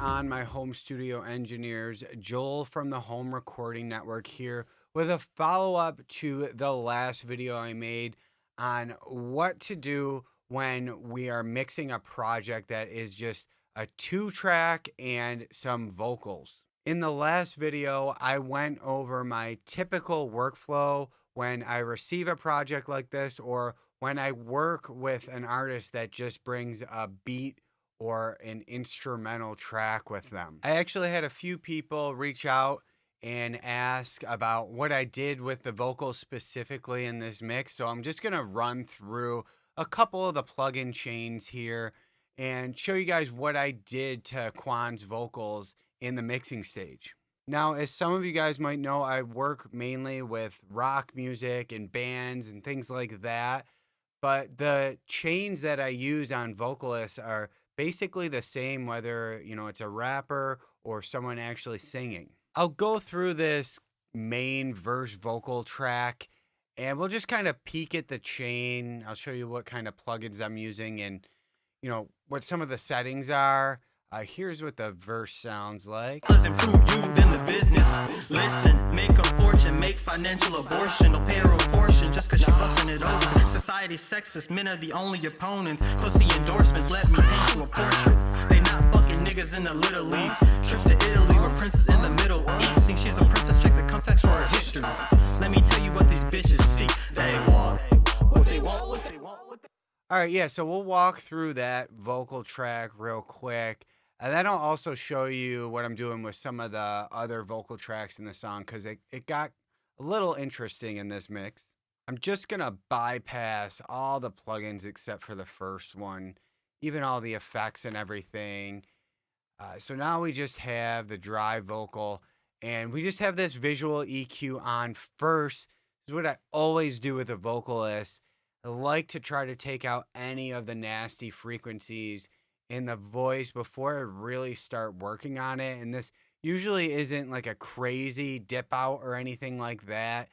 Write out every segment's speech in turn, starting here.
on, my home studio engineers? Joel from the Home Recording Network here with a follow-up to the last video I made on what to do when we are mixing a project that is just a 2-track and some vocals. In the last video, I went over my typical workflow when I receive a project like this, or when I work with an artist that just brings a beat or an instrumental track with them. I actually had a few people reach out and ask about what I did with the vocals specifically in this mix. So I'm just going to run through a couple of the plugin chains here and show you guys what I did to Quan's vocals in the mixing stage. Now, as some of you guys might know, I work mainly with rock music and bands and things like that. But the chains that I use on vocalists are basically the same, whether, it's a rapper or someone actually singing. I'll go through this main verse vocal track and we'll just kind of peek at the chain. I'll show you what kind of plugins I'm using and, what some of the settings are. Here's what the verse sounds like. Does improve you than the business. Listen, make a fortune, make financial abortion. Don't pay her a portion just cause you're busting it open. Society's sexist, men are the only opponents. Pussy endorsements, let me paint you a portrait. They not fucking niggas in the little leagues. Trips to Italy where princes in the Middle East. Think she's a princess, check the context for her history. Let me tell you what these bitches seek. They want what they want, what they want. All right, yeah, so we'll walk through that vocal track real quick. And then I'll also show you what I'm doing with some of the other vocal tracks in the song because it got a little interesting in this mix. I'm just going to bypass all the plugins except for the first one, even all the effects and everything. So now we just have the dry vocal and we just have this visual EQ on first. This is what I always do with a vocalist. I like to try to take out any of the nasty frequencies in the voice before I really start working on it. And this usually isn't like a crazy dip out or anything like that.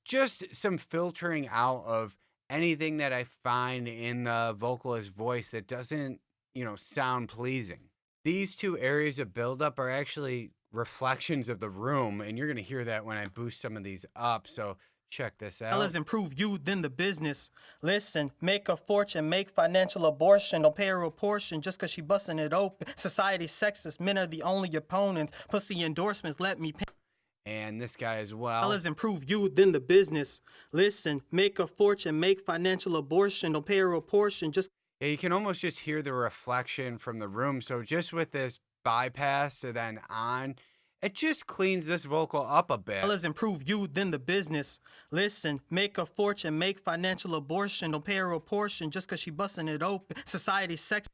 Just some filtering out of anything that I find in the vocalist voice that doesn't, sound pleasing. These two areas of buildup are actually reflections of the room, and you're going to hear that when I boost some of these up. So check this out. Does improve you than the business. Listen, make a fortune, make financial abortion. Don't pay her a portion just cause she busting it open. Society's sexist, men are the only opponents. Pussy endorsements, let me pay. And this guy as well. Does improve you than the business. Listen, make a fortune, make financial abortion. Don't pay her a portion just. Yeah, you can almost just hear the reflection from the room. So just with this bypass to then on, it just cleans this vocal up a bit. Does improve you than the business. Listen, make a fortune, make financial abortion. Don't pay her a portion just cause she busting it open. Society's sex.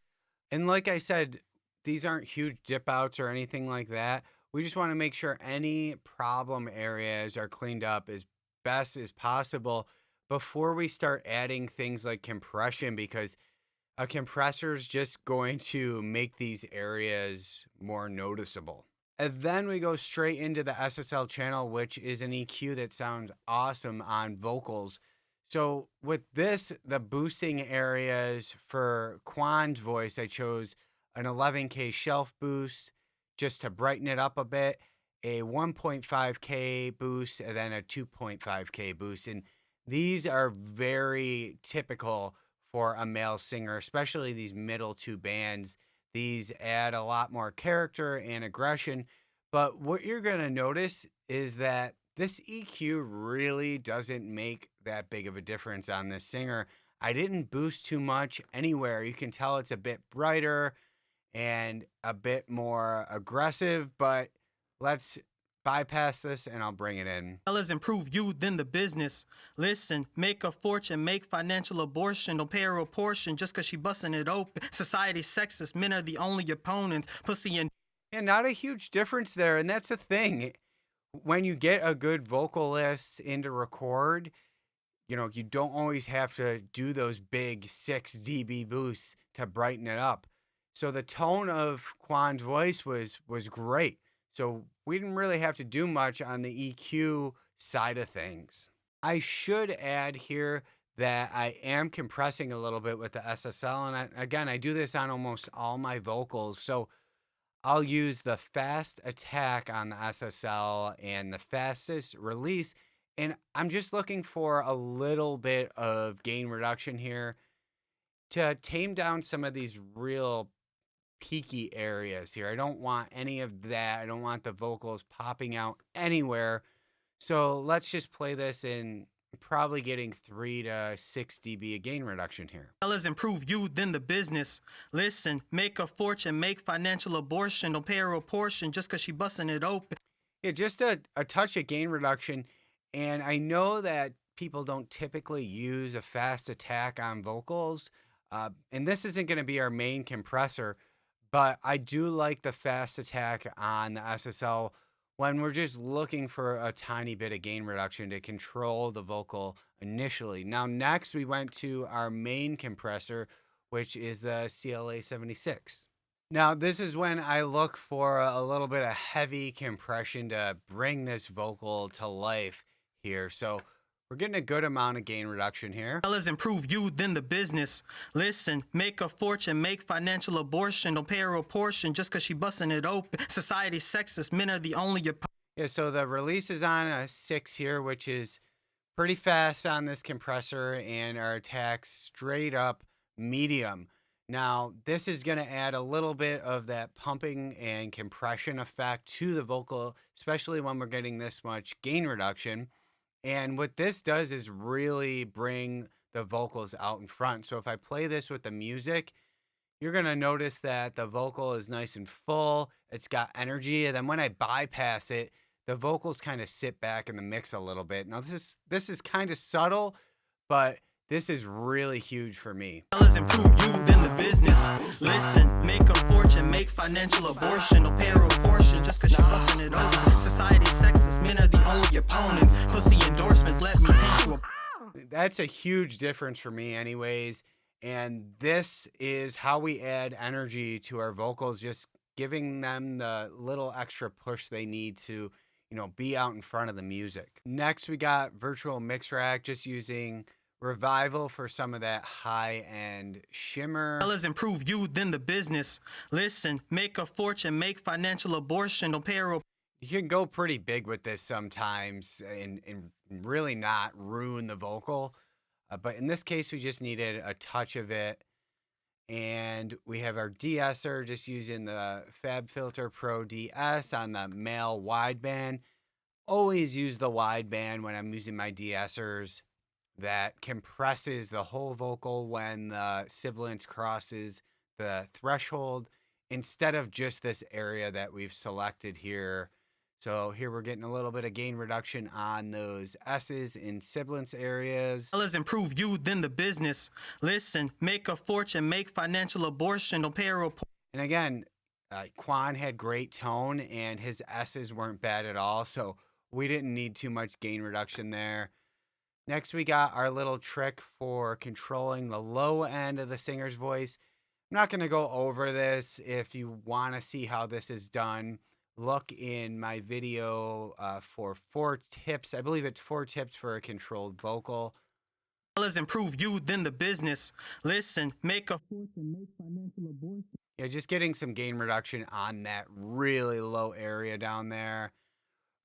And like I said, these aren't huge dip outs or anything like that. We just want to make sure any problem areas are cleaned up as best as possible before we start adding things like compression, because a compressor is just going to make these areas more noticeable. And then we go straight into the SSL channel, which is an EQ that sounds awesome on vocals. So with this, the boosting areas for Quan's voice, I chose an 11K shelf boost just to brighten it up a bit, a 1.5K boost, and then a 2.5K boost. And these are very typical for a male singer, especially these middle two bands. These add a lot more character and aggression, but what you're going to notice is that this EQ really doesn't make that big of a difference on this singer. I didn't boost too much anywhere. You can tell it's a bit brighter and a bit more aggressive, but let's bypass this and I'll bring it in. Does improve you than the business. Listen, make a fortune, make financial abortion. Don't pay her a portion just cause she busting it open. Society's sexist, men are the only opponents. Pussy and not a huge difference there. And that's the thing. When you get a good vocalist in to record, you don't always have to do those big 6 dB boosts to brighten it up. So the tone of Quan's voice was great. So we didn't really have to do much on the EQ side of things. I should add here that I am compressing a little bit with the SSL. And again, I do this on almost all my vocals. So I'll use the fast attack on the SSL and the fastest release. And I'm just looking for a little bit of gain reduction here to tame down some of these real peaky areas here. I don't want any of that. I don't want the vocals popping out anywhere. So let's just play this in probably getting 3 to 6 dB of gain reduction here. Fellas, improve you, then the business. Listen, make a fortune, make financial abortion. Don't pay her a portion just because she busting it open. Yeah, just a touch of gain reduction. And I know that people don't typically use a fast attack on vocals. And this isn't going to be our main compressor, but I do like the fast attack on the SSL when we're just looking for a tiny bit of gain reduction to control the vocal initially. Now, next we went to our main compressor, which is the CLA 76. Now, this is when I look for a little bit of heavy compression to bring this vocal to life here. So we're getting a good amount of gain reduction here. Fellas, improve you, then the business. Listen, make a fortune, make financial abortion. Don't pay her a portion just because she busting it open. Society sexist, men are the only. Yeah, so the release is on a 6 here, which is pretty fast on this compressor, and our attack straight up medium. Now, this is going to add a little bit of that pumping and compression effect to the vocal, especially when we're getting this much gain reduction. And what this does is really bring the vocals out in front. So if I play this with the music, you're going to notice that the vocal is nice and full. It's got energy. And then when I bypass it, the vocals kind of sit back in the mix a little bit. Now, this is kind of subtle, but this is really huge for me. Fellas, improve you, then the business. Listen, make a fortune, make financial abortion. Don't pay her a portion just because she busting it open. Society sexist, men are the only opponents. Pussy endorsements, let me paint you a... That's a huge difference for me anyways. And this is how we add energy to our vocals, just giving them the little extra push they need to, be out in front of the music. Next, we got virtual Mixrack, just using Revival for some of that high-end shimmer. Fellas, improve you, then the business. Listen, make a fortune, make financial abortion. Don't pay her a... You can go pretty big with this sometimes and really not ruin the vocal. But in this case, we just needed a touch of it. And we have our de-esser, just using the FabFilter Pro DS on the male wideband. Always use the wideband when I'm using my de-essers. That compresses the whole vocal when the sibilance crosses the threshold, instead of just this area that we've selected here. So here we're getting a little bit of gain reduction on those S's in sibilance areas. Fellas, improve you, then the business. Listen, make a fortune, make financial abortion. Don't pay her a... And again, Quan had great tone and his S's weren't bad at all. So we didn't need too much gain reduction there. Next, we got our little trick for controlling the low end of the singer's voice. I'm not going to go over this. If you want to see how this is done, look in my video for 4 tips. I believe it's 4 tips for a controlled vocal. Fellas, improve you, then the business. Listen, make a fortune, make financial abortion. Yeah, just getting some gain reduction on that really low area down there.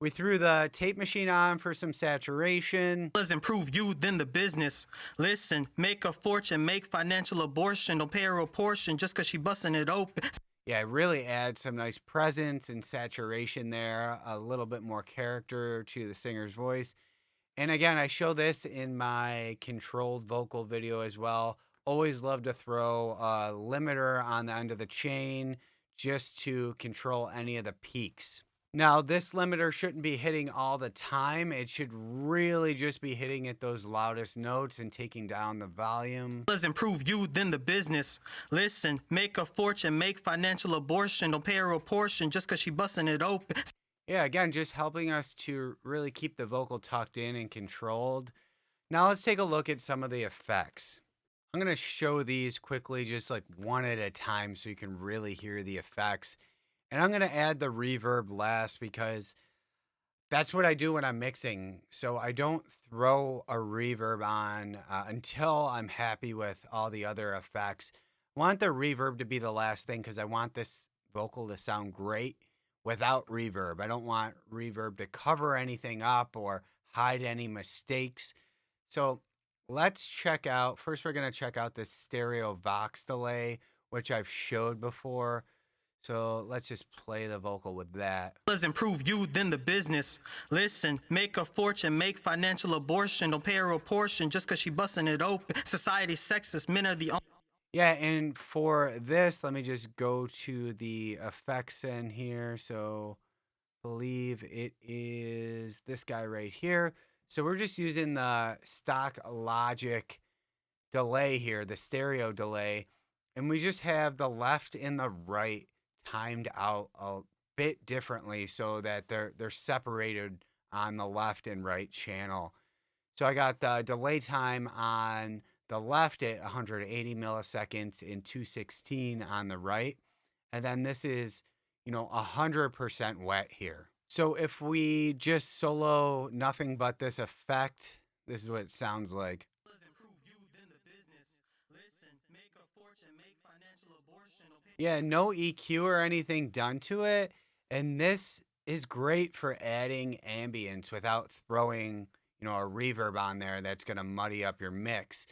We threw the tape machine on for some saturation. Fellas, improve you, then the business. Listen, make a fortune, make financial abortion. Don't pay her a portion just because she busting it open. Yeah, it really adds some nice presence and saturation there, a little bit more character to the singer's voice. And again, I show this in my controlled vocal video as well. Always love to throw a limiter on the end of the chain just to control any of the peaks. Now, this limiter shouldn't be hitting all the time. It should really just be hitting at those loudest notes and taking down the volume. Fellas, improve you, then the business. Listen, make a fortune, make financial abortion. Don't pay her a portion just because she busting it open. Yeah, again, just helping us to really keep the vocal tucked in and controlled. Now let's take a look at some of the effects. I'm going to show these quickly, just like one at a time so you can really hear the effects. And I'm going to add the reverb last because that's what I do when I'm mixing. So I don't throw a reverb on until I'm happy with all the other effects. I want the reverb to be the last thing because I want this vocal to sound great without reverb. I don't want reverb to cover anything up or hide any mistakes. So let's check out, first we're going to check out this stereo Vox Delay, which I've showed before. So let's just play the vocal with that. Does improve you, then the business. Listen, make a fortune, make financial abortion. Don't pay her a portion just because she busting it open. Society sexist, men are the only. Yeah, and for this, let me just go to the effects in here. So believe it is this guy right here. So we're just using the stock Logic delay here, the stereo delay, and we just have the left and the right timed out a bit differently so that they're separated on the left and right channel. So I got the delay time on the left at 180 milliseconds and 216 on the right. And then this is, 100% wet here. So if we just solo nothing but this effect, this is what it sounds like. Yeah, no EQ or anything done to it. And this is great for adding ambience without throwing, a reverb on there that's going to muddy up your mix.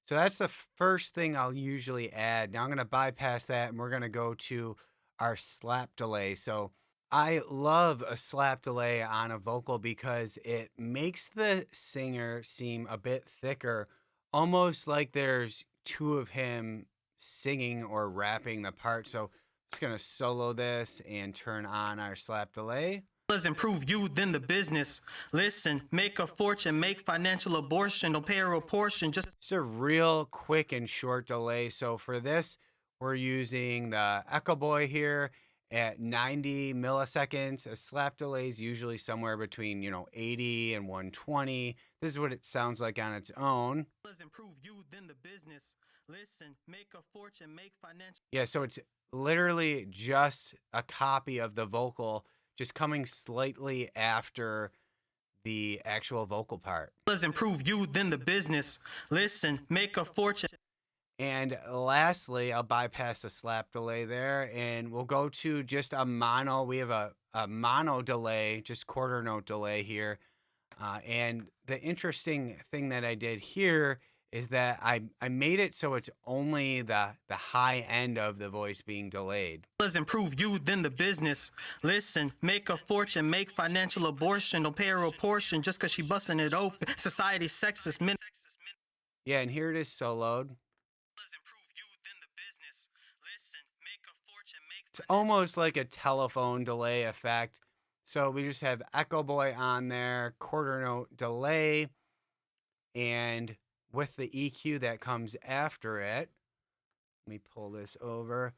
So that's the first thing I'll usually add. Now I'm going to bypass that and we're going to go to our slap delay. So I love a slap delay on a vocal because it makes the singer seem a bit thicker, almost like there's two of him singing or rapping the part. So I'm just going to solo this and turn on our slap delay. Does improve you, then the business. Listen, make a fortune, make financial abortion. Don't pay her a portion just. It's a real quick and short delay. So for this, we're using the Echo Boy here at 90 milliseconds. A slap delay is usually somewhere between, 80 and 120. This is what it sounds like on its own. Does improve you, then the business. Listen, make a fortune, make financial. Yeah, so it's literally just a copy of the vocal, just coming slightly after the actual vocal part. Does improve you, then the business. Listen, make a fortune. And lastly, I'll bypass the slap delay there and we'll go to just a mono. We have a mono delay, just quarter note delay here. And the interesting thing that I did here is that I made it so it's only the high end of the voice being delayed. Does improve you, then the business. Listen, make a fortune, make financial abortion. Don't pay her a portion just because she busting it open. Society sexist, men. Yeah, and here it is soloed. It's almost like a telephone delay effect. So we just have Echo Boy on there, quarter note delay, and with the EQ that comes after it, let me pull this over.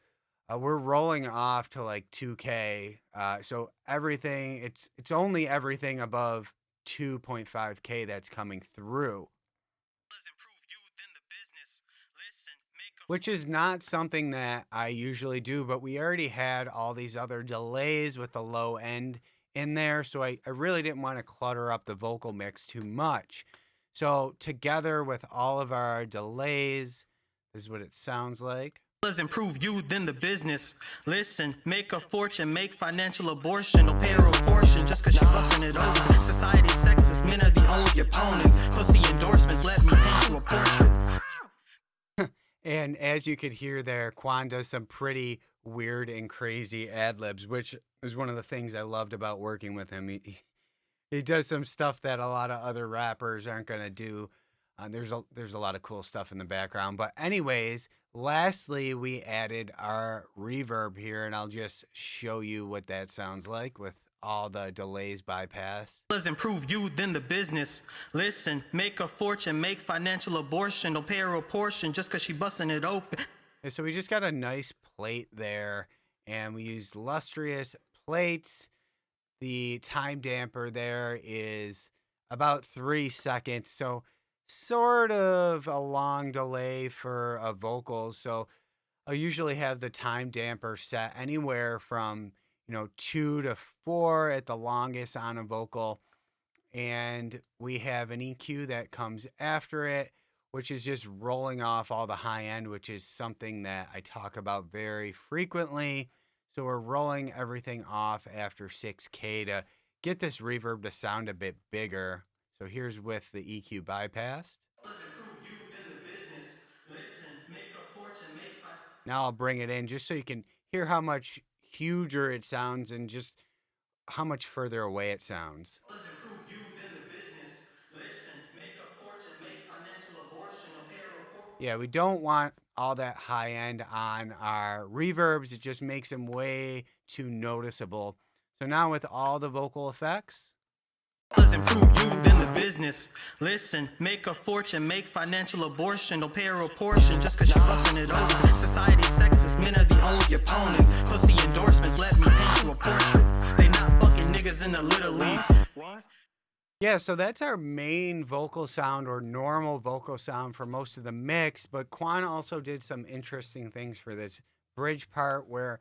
We're rolling off to like 2K. So everything, it's only everything above 2.5K that's coming through. Which is not something that I usually do, but we already had all these other delays with the low end in there. So I really didn't want to clutter up the vocal mix too much. So together with all of our delays, this is what it sounds like. Does improve you, then the business. Listen, make a fortune, make financial abortion. Don't pay her a portion just because she busting it open. Society sexist, men are the only opponents. Pussy endorsements, let me paint you a portrait. And as you could hear there, Quan does some pretty weird and crazy ad-libs, which is one of the things I loved about working with him. He does some stuff that a lot of other rappers aren't going to do. There's a lot of cool stuff in the background. But anyways, lastly, we added our reverb here, and I'll just show you what that sounds like with all the delays bypassed. Does improve you, then the business. Listen, make a fortune, make financial abortion. Don't pay her a portion just because she busting it open. And so we just got a nice plate there, and we used lustrous plates. The time damper there is about 3 seconds, so sort of a long delay for a vocal. So I'll usually have the time damper set anywhere from 2 to 4 at the longest on a vocal. And we have an EQ that comes after it, which is just rolling off all the high end, which is something that I talk about very frequently. So we're rolling everything off after 6K to get this reverb to sound a bit bigger. So here's with the EQ bypassed. Now I'll bring it in just so you can hear how much huger it sounds and just how much further away it sounds. Yeah, we don't want all that high end on our reverbs. It just makes them way too noticeable. So now with all the vocal effects, Improve you than the business. Listen, make a fortune, make financial abortion. Don't pay her a portion just cause she busting it over. Society sexist, men are the only opponents. Pussy endorsements, let me paint you a portrait. They not fucking niggas in the little leagues. What? yeah, so that's our main vocal sound or normal vocal sound for most of the mix. But Quan also did some interesting things for this bridge part where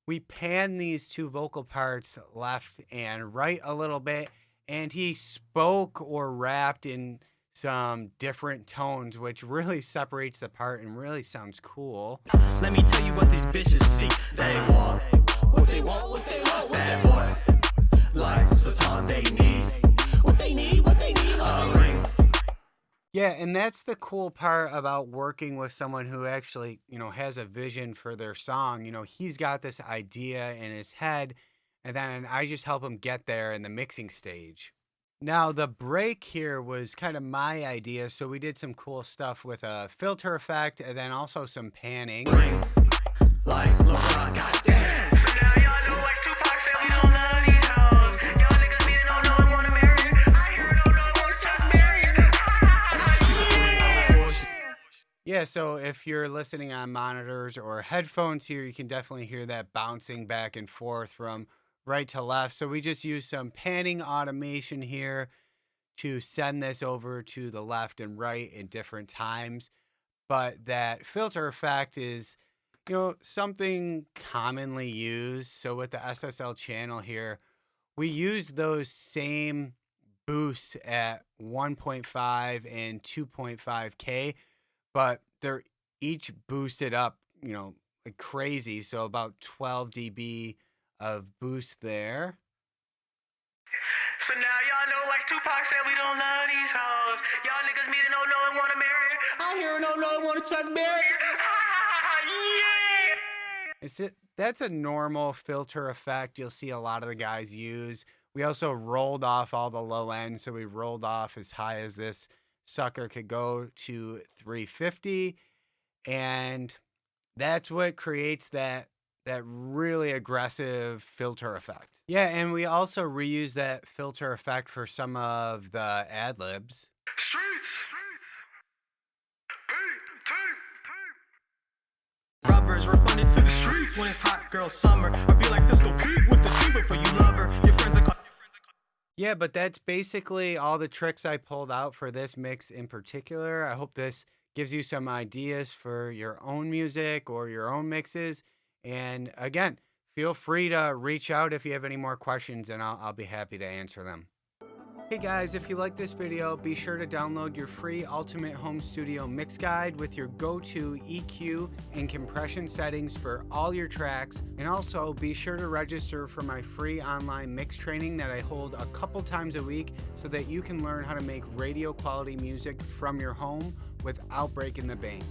we pan these two vocal parts left and right a little bit. And he spoke or rapped in some different tones, which really separates the part and really sounds cool. Let me tell you what these bitches see. They want what they want, what they want, that boy. Like Satan, they need what they need, what they need. A ring. Yeah, and that's the cool part about working with someone who actually, has a vision for their song. He's got this idea in his head, and then I just help him get there in the mixing stage. Now, the break here was kind of my idea, so we did some cool stuff with a filter effect and then also some panning. Like LeBron, goddamn. So now y'all know like Tupac said we don't love these hoes. Y'all niggas need to know no one wanna marry her. I hear no more Chuck marry her. Yeah, so if you're listening on monitors or headphones here, you can definitely hear that bouncing back and forth from right to left. So we just use some panning automation here to send this over to the left and right in different times. But that filter effect is, something commonly used. So with the SSL channel here, we use those same boosts at 1.5 and 2.5K, but they're each boosted up, like crazy. So about 12 dB of boost there. So now y'all know like Tupac said we don't love these hoes. Y'all niggas meet no and wanna marry her. I hear no and wanna Chuck marry her. Yeah. That's a normal filter effect you'll see a lot of the guys use. We also rolled off all the low end, so we rolled off as high as this sucker could go to 350, and that's what creates that really aggressive filter effect. Yeah, and we also reuse that filter effect for some of the ad-libs. Streets. Rubbers refunded to the streets when it's hot girl summer. Or be like Pistol Pete with the tuba for you lover. Your friends are yeah, but that's basically all the tricks I pulled out for this mix in particular. I hope this gives you some ideas for your own music or your own mixes. And again, feel free to reach out if you have any more questions, and I'll be happy to answer them. Hey guys, if you like this video, be sure to download your free Ultimate Home Studio Mix Guide with your go-to EQ and compression settings for all your tracks. And also be sure to register for my free online mix training that I hold a couple times a week so that you can learn how to make radio quality music from your home without breaking the bank.